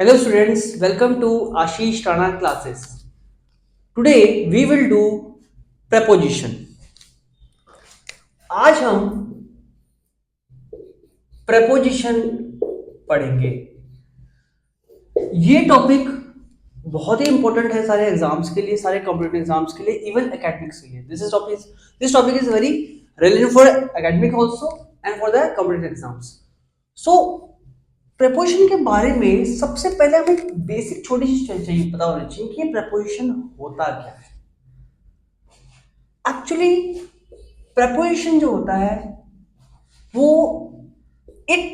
Hello students, welcome to Ashish Rana classes. Today we will do preposition. आज हम preposition पढ़ेंगे. ये topic बहुत ही इंपॉर्टेंट है सारे एग्जाम्स के लिए, सारे कॉम्पिटिटिव एग्जाम्स के लिए, इवन एकेडमिक्स के लिए. This topic is very relevant for academic also and for the competitive exams. So preposition के बारे में सबसे पहले हमें बेसिक छोटी सी चाहिए पता होना चाहिए कि प्रपोजिशन होता क्या है. एक्चुअली प्रपोजिशन जो होता है वो इट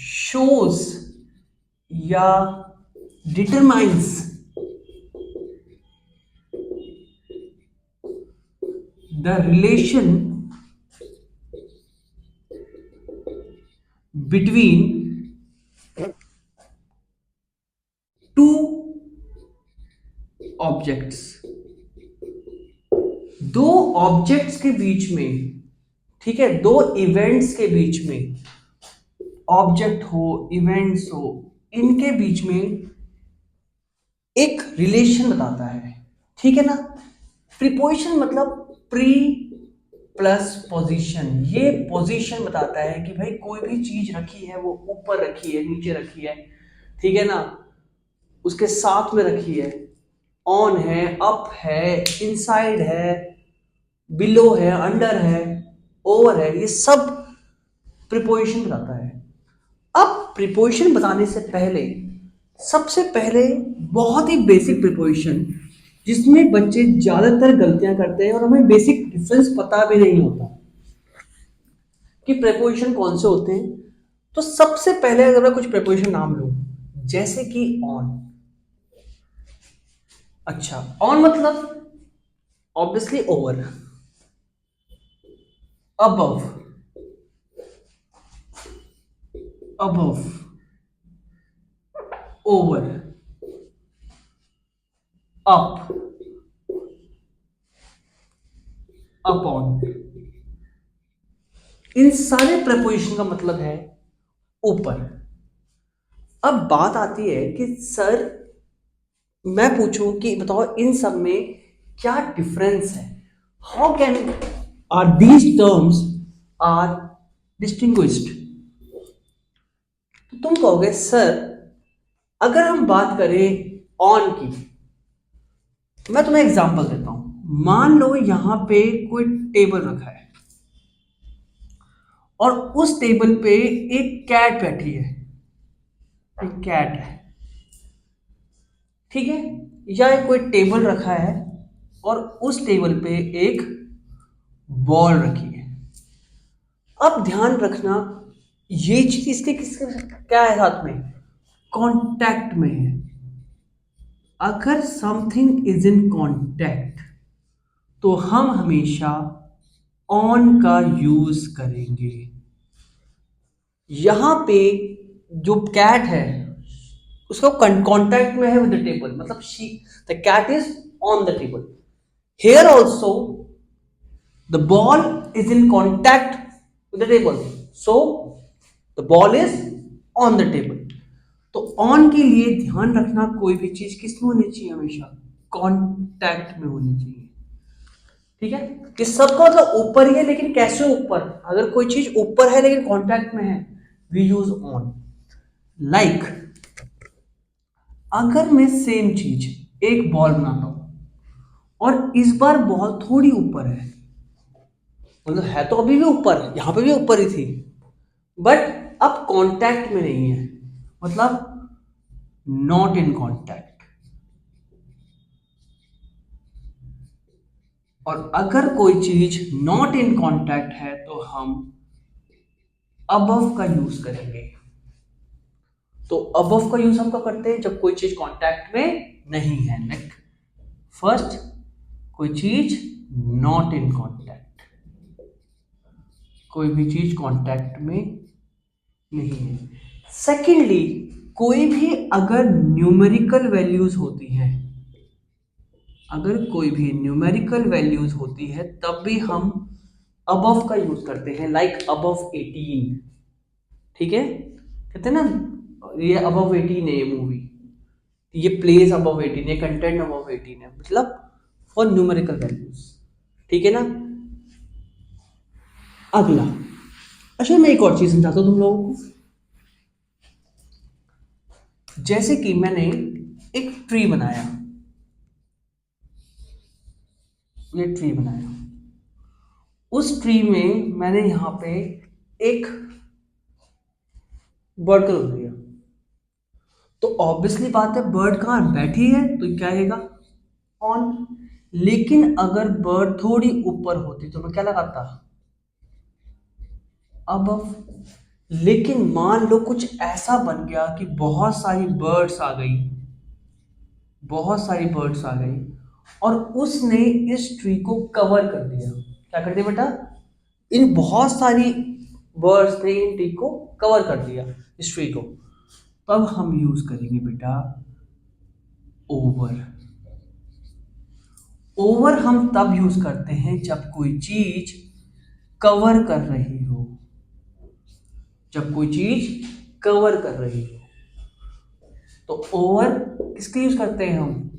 शोज या determines the relation between two objects. दो ऑब्जेक्ट्स के बीच में, ठीक है, दो इवेंट्स के बीच में, ऑब्जेक्ट हो इवेंट्स हो, इनके बीच में एक रिलेशन बताता है. ठीक है ना. प्रीपोजिशन मतलब प्री प्लस पोजीशन. ये पोजीशन बताता है कि भाई कोई भी चीज रखी है वो ऊपर रखी है, नीचे रखी है, ठीक है ना, उसके साथ में रखी है, ऑन है, अप है, इनसाइड है, बिलो है, अंडर है, ओवर है. ये सब प्रीपोजिशन बताता है. अब प्रीपोजिशन बताने से पहले सबसे पहले बहुत ही बेसिक प्रीपोजिशन जिसमें बच्चे ज्यादातर गलतियां करते हैं और हमें बेसिक डिफरेंस पता भी नहीं होता कि प्रीपोजिशन कौन से होते हैं. तो सबसे पहले अगर मैं कुछ प्रीपोजिशन नाम लूं, जैसे कि ऑन. अच्छा, ऑन मतलब obviously over, above, above, over, up, upon. इन सारे प्रपोजिशन का मतलब है ऊपर. अब बात आती है कि सर मैं पूछूं कि बताओ इन सब में क्या डिफरेंस है. How can are these terms are distinguished. तो तुम कहोगे सर अगर हम बात करें ऑन की, मैं तुम्हें एग्जांपल देता हूं. मान लो यहां पे कोई टेबल रखा है और उस टेबल पे एक कैट बैठी है, एक कैट है, ठीक है, या कोई टेबल रखा है और उस टेबल पे एक बॉल रखी है. अब ध्यान रखना ये चीज इसके किसके क्या है, साथ में कांटेक्ट में है. अगर समथिंग इज इन कांटेक्ट तो हम हमेशा ऑन का यूज करेंगे. यहां पे जो कैट है उसका कांटेक्ट में है विद द टेबल, मतलब she the cat is on the table. Here also the ball is in contact with the table, so the ball is on the table. तो ऑन के लिए ध्यान रखना कोई भी चीज किस में होनी चाहिए, हमेशा कांटेक्ट में होनी चाहिए. ठीक है, कि सबका मतलब ऊपर ही है, लेकिन कैसे ऊपर. अगर कोई चीज ऊपर है लेकिन कांटेक्ट में है, वी यूज ऑन. लाइक अगर मैं सेम चीज एक बॉल बनाता हूं और इस बार बॉल थोड़ी ऊपर है, मतलब है तो अभी भी ऊपर, यहां पे भी ऊपर ही थी, बट अब कांटेक्ट में नहीं है, मतलब नॉट इन कांटेक्ट. और अगर कोई चीज नॉट इन कांटेक्ट है तो हम अबव का यूज करेंगे. तो अबव का यूज हम कब करते हैं, जब कोई चीज कांटेक्ट में नहीं है. लाइक फर्स्ट कोई चीज नॉट इन कांटेक्ट, कोई भी चीज कांटेक्ट में नहीं है. सेकेंडली कोई भी अगर न्यूमेरिकल वैल्यूज होती हैं, अगर कोई भी न्यूमेरिकल वैल्यूज होती है तब भी हम अबव का यूज करते हैं. लाइक अबव 18, ठीक है, कहते हैं ना ये अबव 18 है ये मूवी, ये प्लेस अबव 18 है, कंटेंट अबव 18 है, मतलब फॉर न्यूमेरिकल वैल्यूज। ठीक है ना। अगला, अच्छा मैं एक और चीज समझाता हूँ तुम लोगों को। जैसे कि मैंने एक ट्री बनाया, ये ट्री बनाया, उस ट्री में मैंने यहां पे एक बर्ड को रख दिया, तो ऑब्वियसली बात है बर्ड कहाँ बैठी है तो क्या रहेगा, ऑन। लेकिन अगर बर्ड थोड़ी ऊपर होती तो मैं क्या लगाता, अबव। लेकिन मान लो कुछ ऐसा बन गया कि बहुत सारी बर्ड्स आ गई, बहुत सारी बर्ड्स आ गई और उसने इस ट्री को कवर कर दिया। क्या कर दिया बेटा, इन बहुत सारी बर्ड्स ने इन ट्री को कवर कर दिया, इस ट्री को। तब हम यूज करेंगे बेटा ओवर। ओवर हम तब यूज करते हैं जब कोई चीज कवर कर रही हो, जब कोई चीज कवर कर रही हो। तो ओवर किसके यूज करते हैं हम,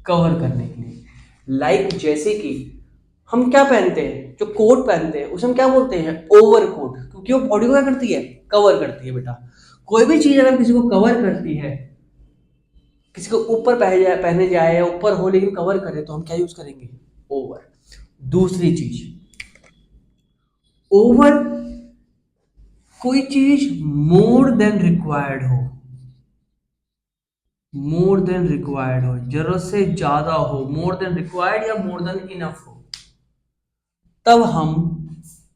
कवर करने के लिए। लाइक जैसे कि हम क्या पहनते हैं, जो कोट पहनते हैं उसे हम क्या बोलते हैं, ओवर कोट, क्योंकि वो बॉडी को क्या करती है, कवर करती है बेटा। कोई भी चीज अगर किसी को कवर करती है, किसी को ऊपर पहने जाए या ऊपर हो लेकिन कवर करे, तो हम क्या यूज करेंगे, ओवर। दूसरी चीज, ओवर कोई चीज मोर देन रिक्वायर्ड हो, मोर देन रिक्वायर्ड हो, जरूरत से ज्यादा हो, मोर देन रिक्वायर्ड या मोर देन इनफ हो, तब हम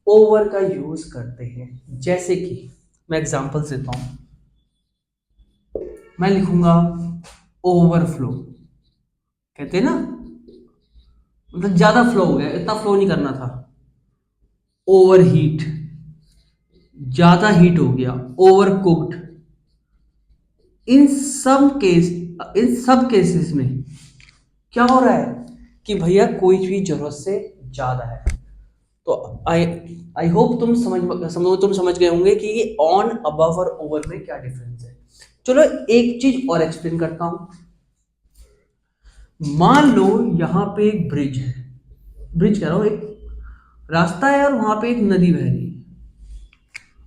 ओवर का यूज करते हैं। जैसे कि मैं एग्जांपल देता हूं, मैं लिखूंगा ओवरफ्लो, कहते हैं ना, मतलब ज्यादा फ्लो हो गया, इतना फ्लो नहीं करना था। ओवरहीट, ज्यादा हीट हो गया, ओवर कुक्ड। इन सब केसेस में क्या हो रहा है कि भैया कोई चीज जरूरत से ज्यादा है। तो आई आई होप तुम समझ गए होंगे कि ये ऑन, अबव और ओवर में क्या डिफरेंस है। चलो एक चीज और एक्सप्लेन करता हूं। मान लो यहां पे एक ब्रिज है, ब्रिज कह रहा हूं, एक रास्ता है और वहां पे एक नदी बह रही है,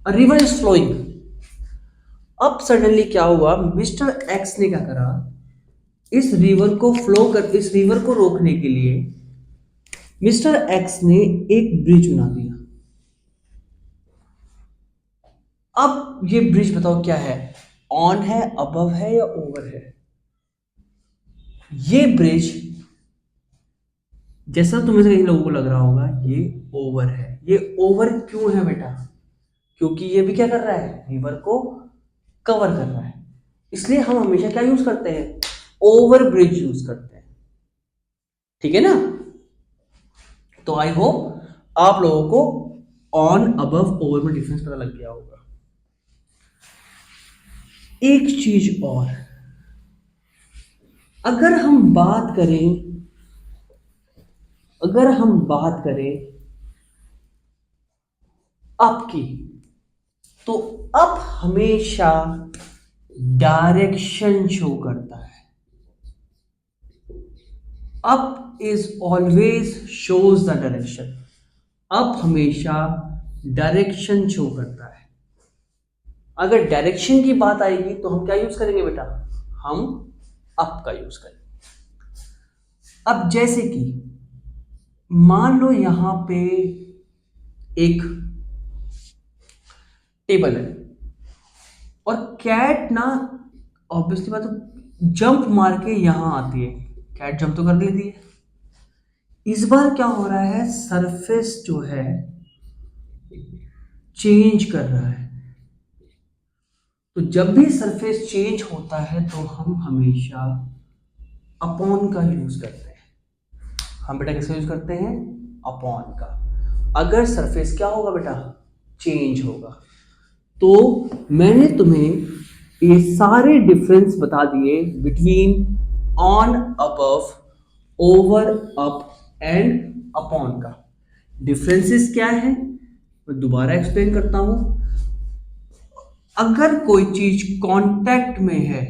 रिवर इज फ्लोइंग। अब सडनली क्या हुआ, मिस्टर एक्स ने क्या करा, इस रिवर को रोकने के लिए मिस्टर एक्स ने एक ब्रिज बना दिया। अब ये ब्रिज बताओ क्या है, ऑन है, अबव है या ओवर है। ये ब्रिज, जैसा तुम्हें से कई लोगों को लग रहा होगा, ये ओवर है। ये ओवर क्यों है बेटा, क्योंकि ये भी क्या कर रहा है, रिवर को कवर कर रहा है। इसलिए हम हमेशा क्या यूज करते हैं, ओवर ब्रिज यूज करते हैं। ठीक है ना। तो आई होप आप लोगों को ऑन, अबव, ओवर में डिफरेंस पता लग गया होगा। एक चीज और, अगर हम बात करें, अगर हम बात करें अप की, तो अप हमेशा डायरेक्शन शो करता है। Up is always shows the direction. Up हमेशा डायरेक्शन शो करता है। अगर डायरेक्शन की बात आएगी तो हम क्या यूज करेंगे बेटा, हम अप का यूज करेंगे। अब जैसे कि मान लो यहां पे एक टेबल है और कैट ना, ऑब्वियसली बात है, जंप मार के यहां आती है, कैट जंप तो कर लेती है। इस बार क्या हो रहा है, सरफेस जो है चेंज कर रहा है। तो जब भी सरफेस चेंज होता है तो हम हमेशा अपॉन का यूज करते हैं। हम बेटा किसका यूज करते हैं, अपॉन का। अगर सरफेस क्या होगा बेटा, चेंज होगा। तो मैंने तुम्हें ये सारे डिफरेंस बता दिए between on, above, over, up and upon का। डिफरेंसेस क्या है मैं दोबारा एक्सप्लेन करता हूं। अगर कोई चीज कांटेक्ट में है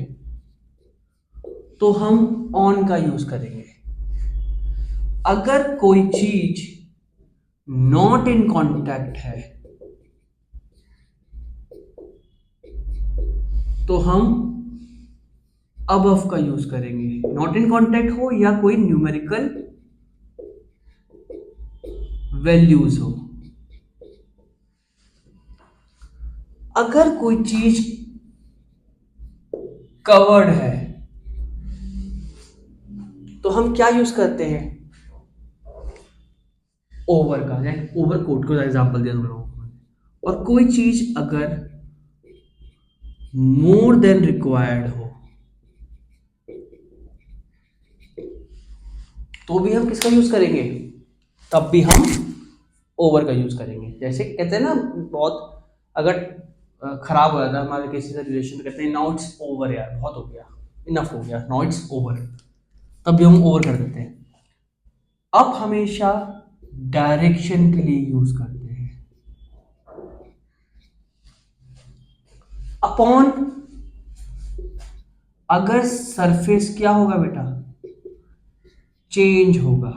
तो हम ऑन का यूज करेंगे। अगर कोई चीज नॉट इन कांटेक्ट है तो हम अबव का यूज करेंगे। नॉट इन कांटेक्ट हो या कोई न्यूमेरिकल वैल्यूज हो। अगर कोई चीज कवर्ड है तो हम क्या यूज करते हैं? ओवर का, ओवर कोट को एग्जांपल दिया तुम लोगों को। और कोई चीज अगर मोर देन रिक्वायर्ड हो तो भी हम किसका यूज करेंगे? तब भी हम ओवर का यूज करेंगे। जैसे कहते हैं ना, बहुत अगर खराब हो जाता है हमारे किसी से रिलेशन, तो कहते हैं नाउ इट्स ओवर यार, बहुत हो गया, इनफ हो गया, नाउ इट्स ओवर, तब भी हम ओवर कर देते हैं। अब हमेशा डायरेक्शन के लिए यूज करते हैं। अपॉन, अगर सरफेस क्या होगा बेटा? चेंज होगा।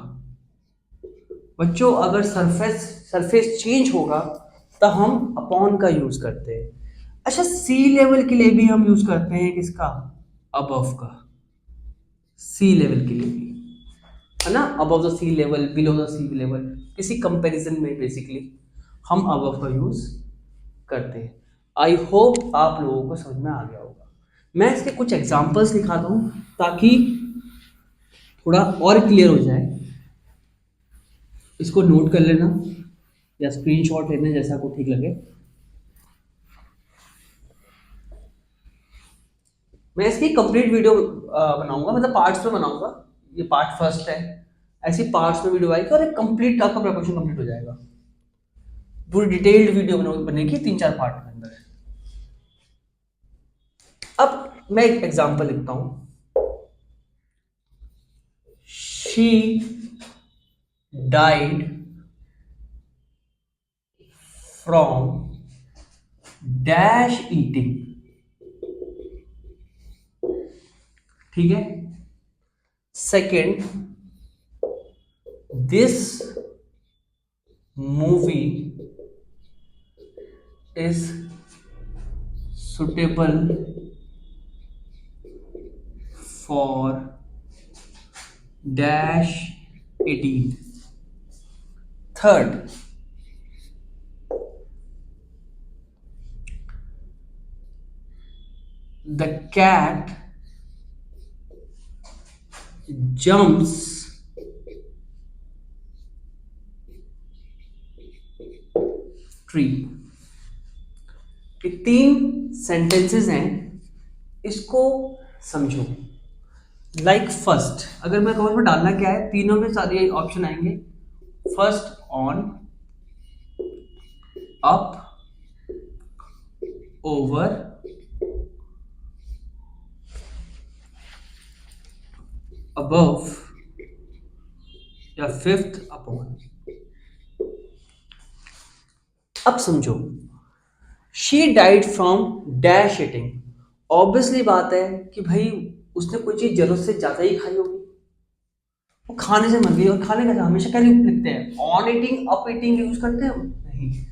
बच्चों अगर सरफेस सरफेस चेंज होगा तो हम अपॉन का यूज करते हैं। अच्छा, सी लेवल के लिए भी हम यूज करते हैं किसका? अबव का। सी लेवल के लिए भी, है ना, above the sea level, below the sea level, किसी कंपैरिजन में बेसिकली हम अबव का यूज करते हैं। आई होप आप लोगों को समझ में आ गया होगा। मैं इसके कुछ एग्जांपल्स दिखाता हूं ताकि थोड़ा और क्लियर हो जाए। इसको नोट कर लेना या स्क्रीनशॉट लेना, जैसा आपको ठीक लगे। मैं इसकी कंप्लीट वीडियो बनाऊंगा, मतलब पार्ट्स में बनाऊंगा। ये पार्ट फर्स्ट है, ऐसी पार्ट्स में वीडियो आएगी और एक कंप्लीट आपका प्रिपरेशन कंप्लीट हो जाएगा। पूरी डिटेल्ड वीडियो बनेगी 3-4 पार्ट के अंदर। अब मैं एक एग्जांपल लिखता हूं। She died from dash eating. ठीक है। Second, this movie is suitable for dash 18. Third, the cat jumps tree. ये 3 सेंटेंसेस हैं, इसको समझो। लाइक फर्स्ट, अगर मैं कहूँ इसमें डालना क्या है, तीनों में सारे ऑप्शन आएंगे। First on, up, over, above या फिफ्थ अपॉन। अब समझो, she died from dash eating. Obviously बात है कि भाई उसने कोई चीज जरूरत से ज्यादा ही खाई होगी, वो खाने से मर गई। और खाने का हमेशा क्या लिखते हैं? On eating, up eating use करते हैं हम? नहीं,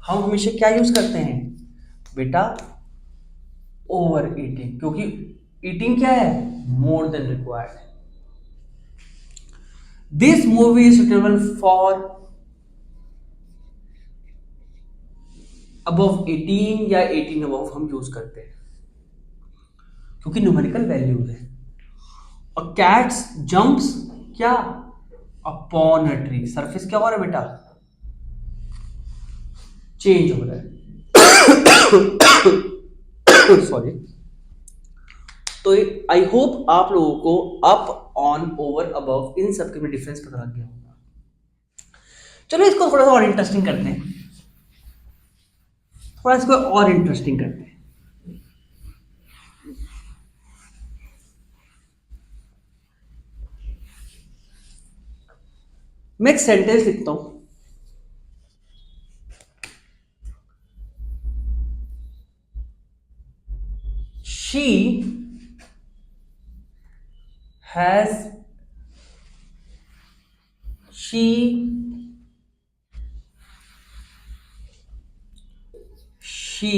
हम हमेशा क्या यूज करते हैं बेटा? ओवर ईटिंग, क्योंकि ईटिंग क्या है? More than required. This movie is suitable for above 18 या 18 अबव हम यूज करते हैं क्योंकि न्यूमेरिकल वैल्यूज है। और कैट्स जंप्स क्या? Upon a tree. सरफेस क्या हो रहा है बेटा? चेंज हो रहा है। सॉरी। तो आई होप आप लोगों को up, on, over, above in सब के में डिफरेंस पता लग गया होगा। चलो इसको थोड़ा सा और इंटरेस्टिंग करते हैं, थोड़ा इसको और इंटरेस्टिंग करते हैं। मैं एक सेंटेंस लिखता हूं। has she she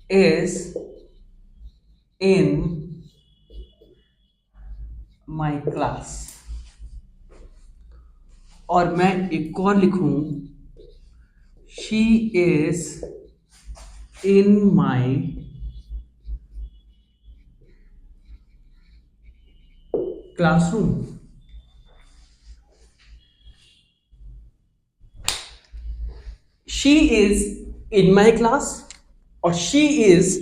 is in my class। और मैं एक और लिखूं, she is in my classroom. She is in my class और she is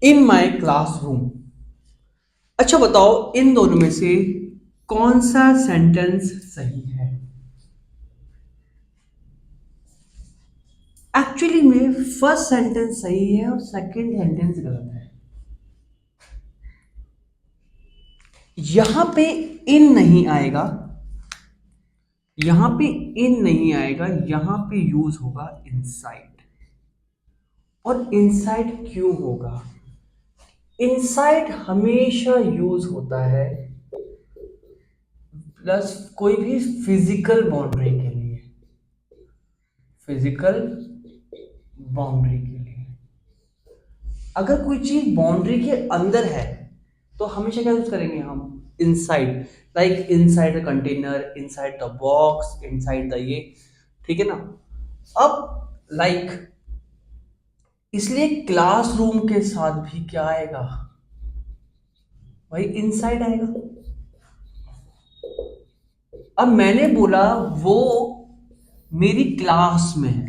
in my classroom. अच्छा बताओ, इन दोनों में से कौन सा सेंटेंस सही है? एक्चुअली में फर्स्ट सेंटेंस सही है और सेकंड सेंटेंस गलत है। यहां पे इन नहीं आएगा, यहां पे इन नहीं आएगा, यहां पे यूज होगा इनसाइड। और इनसाइड क्यों होगा? इनसाइड हमेशा यूज होता है प्लस कोई भी फिजिकल बाउंड्री के लिए, फिजिकल बाउंड्री के लिए। अगर कोई चीज बाउंड्री के अंदर है तो हमेशा क्या यूज करेंगे हम? Inside. Like inside the container, inside the box, inside the ये, ठीक है ना। अब लाइक इसलिए क्लासरूम के साथ भी क्या आएगा भाई? इनसाइड आएगा। अब मैंने बोला वो मेरी क्लास में है,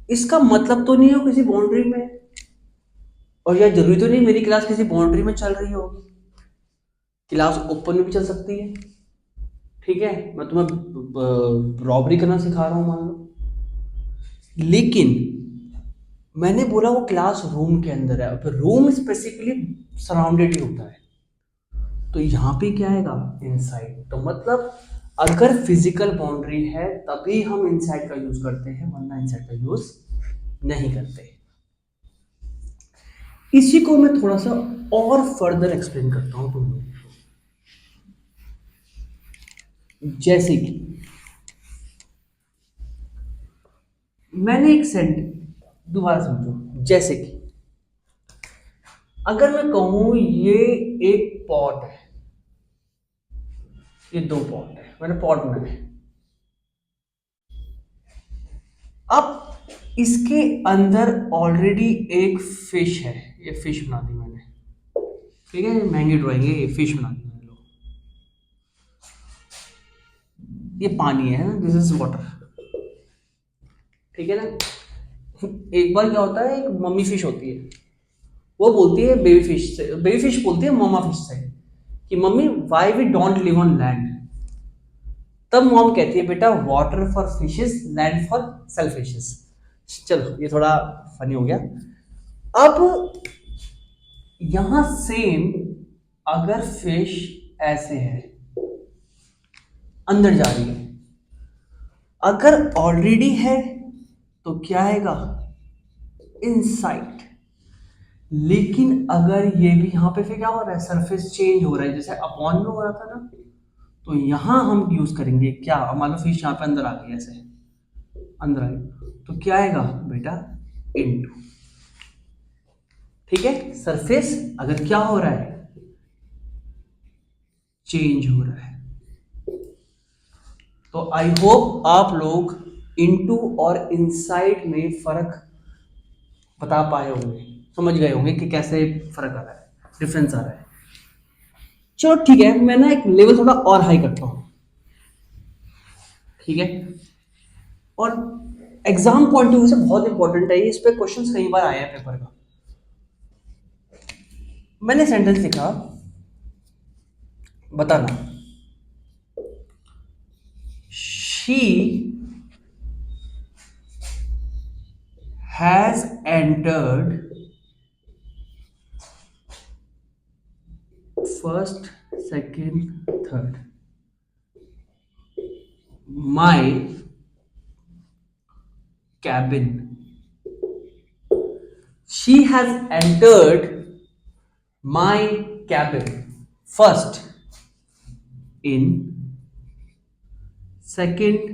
इसका मतलब तो नहीं है वो किसी बाउंड्री में है। और यह जरूरी तो नहीं मेरी क्लास किसी बाउंड्री में चल रही होगी, क्लास ओपन में भी चल सकती है। ठीक है, मैं तुम्हें रॉबरी करना सिखा रहा हूं मान लो, लेकिन मैंने बोला वो क्लास रूम के अंदर है, फिर रूम स्पेसिफिकली सराउंडेड ही होता है, तो यहां पे क्या आएगा? इनसाइड। तो मतलब अगर फिजिकल बाउंड्री है तभी हम इनसाइड का यूज करते हैं, वरना इनसाइड का यूज नहीं करते। इसी को मैं थोड़ा सा और फर्दर एक्सप्लेन करता हूं तुम लोग। जैसे कि मैंने एक सेंट, दोबारा समझो, जैसे कि अगर मैं कहूं ये एक पॉट है, ये दो पॉट है, मैंने पॉट बनाया है। अब इसके अंदर ऑलरेडी एक फिश है, ये फिश बना दी मैंने, ठीक है, महंगी ड्राइंग है, ये फिश बना दी मैंने। लो, ये पानी है, दिस इज वाटर, ठीक है ना। एक बार क्या होता है, एक मम्मी फिश होती है, वो बोलती है बेबी फिश से, बेबी फिश बोलती है मामा फिश से कि mummy why we don't live on land. तब मॉम कहती है बेटा water for fishes, land for selfishes. चलो ये थोड़ा फनी हो गया। अब यहां सेम, अगर फिश ऐसे है अंदर जा रही है, अगर ऑलरेडी है तो क्या आएगा? इनसाइड। लेकिन अगर ये भी यहां पे फिर क्या हो रहा है? सरफेस चेंज हो रहा है, जैसे अपॉन में हो रहा था ना, तो यहां हम यूज करेंगे क्या? मान लो फिश यहां पे अंदर आ गई, ऐसे अंदर आ गई, तो क्या आएगा बेटा? इनटू। ठीक है, सरफेस अगर क्या हो रहा है? चेंज हो रहा है। तो आई होप आप लोग इनटू और इनसाइड में फर्क बता पाए होंगे, समझ गए होंगे कि कैसे फर्क आ रहा है, डिफरेंस आ रहा है। चलो ठीक है, मैं ना एक लेवल थोड़ा और हाई करता हूं, ठीक है। और एग्जाम पॉइंट ऑफ व्यू से बहुत इंपॉर्टेंट है, इस पे क्वेश्चंस कई बार आए हैं पेपर का। मैंने सेंटेंस लिखा, बताना, she has entered first, second, third my cabin. she has entered my cabin first, in, second,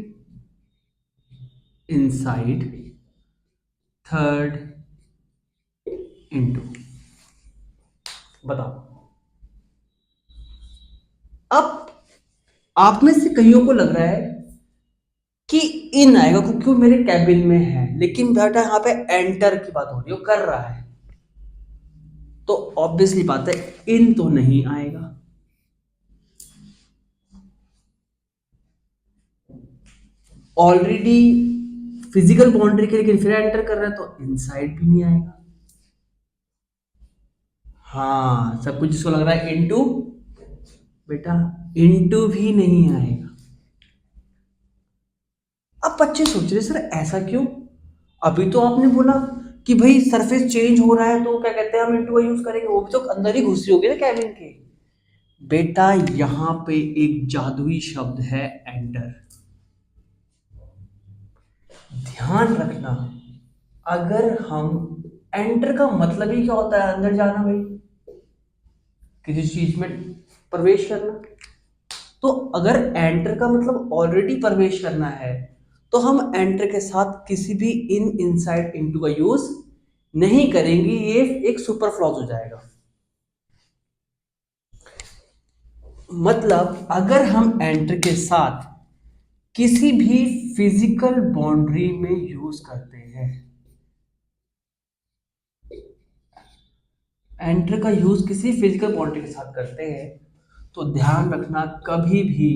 inside, third, into. बताओ। अब आप में से कईयों को लग रहा है कि इन आएगा क्योंकि वो मेरे कैबिन में है, लेकिन बेटा यहां पे एंटर की बात हो रही है, वो कर रहा है, तो ऑब्वियसली बात है इन तो नहीं आएगा। ऑलरेडी फिजिकल बाउंड्री के लिए फिर एंटर कर रहा है तो इनसाइड भी नहीं आएगा। हाँ, सब कुछ जिसको लग रहा है इनटू, बेटा इनटू भी नहीं आएगा। अब बच्चे सोच रहे सर ऐसा क्यों? अभी तो आपने बोला कि भाई सरफेस चेंज हो रहा है तो क्या कहते हैं हम इनटू का यूज करेंगे, वो भी तो अंदर ही घुसी होगी ना कैबिन के। बेटा यहां पे एक जादुई शब्द है एंटर। ध्यान रखना, अगर हम एंटर का मतलब ही क्या होता है? अंदर जाना भाई, किसी चीज में प्रवेश करना। तो अगर एंटर का मतलब ऑलरेडी प्रवेश करना है तो हम एंटर के साथ किसी भी इन, इनसाइड, इनटू का यूज नहीं करेंगे, ये एक सुपर फ्लॉज हो जाएगा। मतलब अगर हम एंटर के साथ किसी भी फिजिकल बाउंड्री में यूज करते हैं, एंटर का यूज किसी फिजिकल बाउंड्री के साथ करते हैं, तो ध्यान रखना कभी भी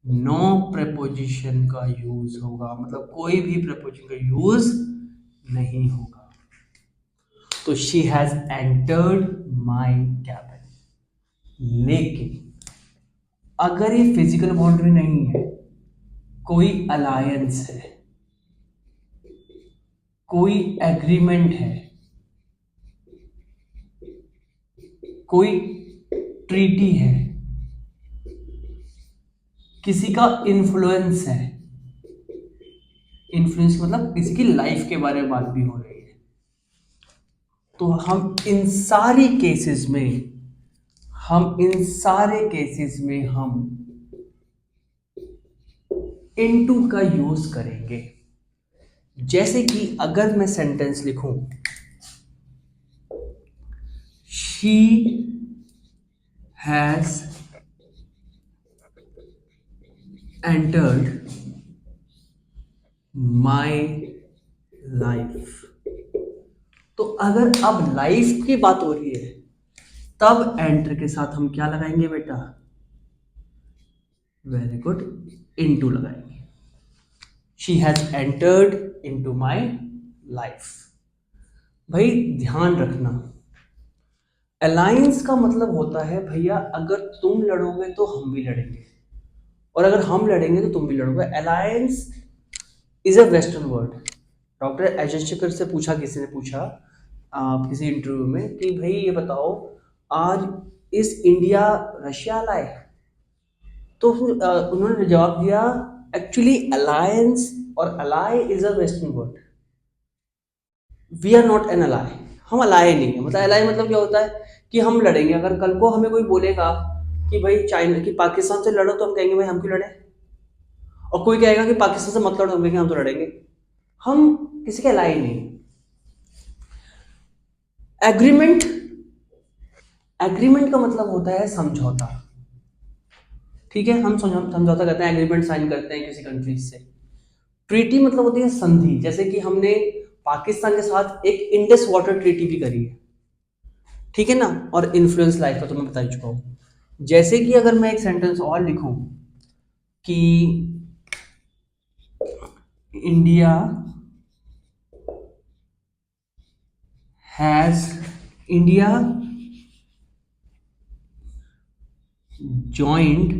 नो प्रेपोजिशन का यूज होगा, मतलब कोई भी प्रेपोजिशन का यूज नहीं होगा। तो she has entered my cabin. लेकिन अगर ये फिजिकल बाउंड्री नहीं है, कोई अलायंस है, कोई एग्रीमेंट है, कोई ट्रीटी है, किसी का इन्फ्लुएंस है, इन्फ्लुएंस मतलब किसी की लाइफ के बारे में बात भी हो रही है, तो हम इन सारे केसेस में हम इनटू का यूज करेंगे। जैसे कि अगर मैं सेंटेंस लिखूं, she has entered my life, तो अगर अब लाइफ की बात हो रही है तब एंटर के साथ हम क्या लगाएंगे बेटा? वेरी गुड, इनटू लगाएंगे। She has entered into my life. भाई ध्यान रखना, अलायंस का मतलब होता है भैया अगर तुम लड़ोगे तो हम भी लड़ेंगे, और अगर हम लड़ेंगे तो तुम भी लड़ोगे। Alliance is a western word. Doctor एजेंशिकर से पूछा, किसी ने पूछा किसी इंटरव्यू में कि भाई ये बताओ, आज इस इंडिया रशिया अलाय? तो उन्होंने जवाब दिया, एक्चुअली अलायंस और ally is a western word, we are not an ally. हम अलाय नहीं है। मतलब अलाय मतलब क्या होता है कि हम लड़ेंगे। अगर कल को हमें कोई बोलेगा कि भाई चाइना की पाकिस्तान से लड़ो, तो हम कहेंगे भाई हम क्यों लड़े। और कोई कहेगा कि पाकिस्तान से मत लड़ो, हम कहेंगे हम तो लड़ेंगे। हम किसी के अलाय नहीं। एग्रीमेंट, एग्रीमेंट का मतलब होता है समझौता। ठीक है, हम समझौता करते हैं, एग्रीमेंट साइन करते हैं किसी कंट्री से। ट्रीटी मतलब होती है संधि, जैसे कि हमने पाकिस्तान के साथ एक इंडस वाटर ट्रीटी भी करी है, ठीक है ना। और इन्फ्लुएंस लाइफ का तो मैं बता ही चुका हूं। जैसे कि अगर मैं एक सेंटेंस और लिखूं कि India has, India joined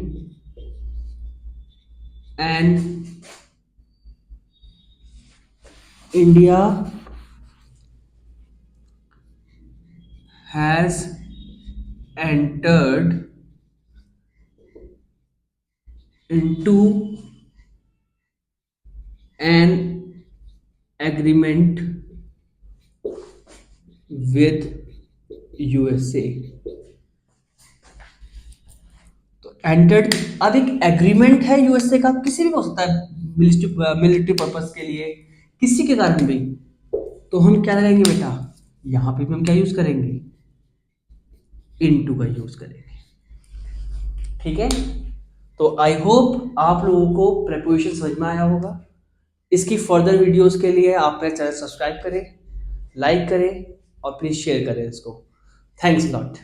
and India has entered into an agreement with USA. तो एंटर्ड, अब एक एग्रीमेंट है यूएसए का, किसी भी हो सकता है, मिलिट्री पर्पस के लिए, किसी के कारण भी। तो हम क्या लगाएंगे बेटा, यहां पे भी हम क्या यूज करेंगे, इनटू का यूज करेंगे। ठीक है, तो आई होप आप लोगों को प्रेपोजिशन समझ में आया होगा। इसकी फर्दर वीडियोस के लिए आप मेरा चैनल सब्सक्राइब करें, लाइक करें और प्लीज शेयर करें इसको। Thanks lot.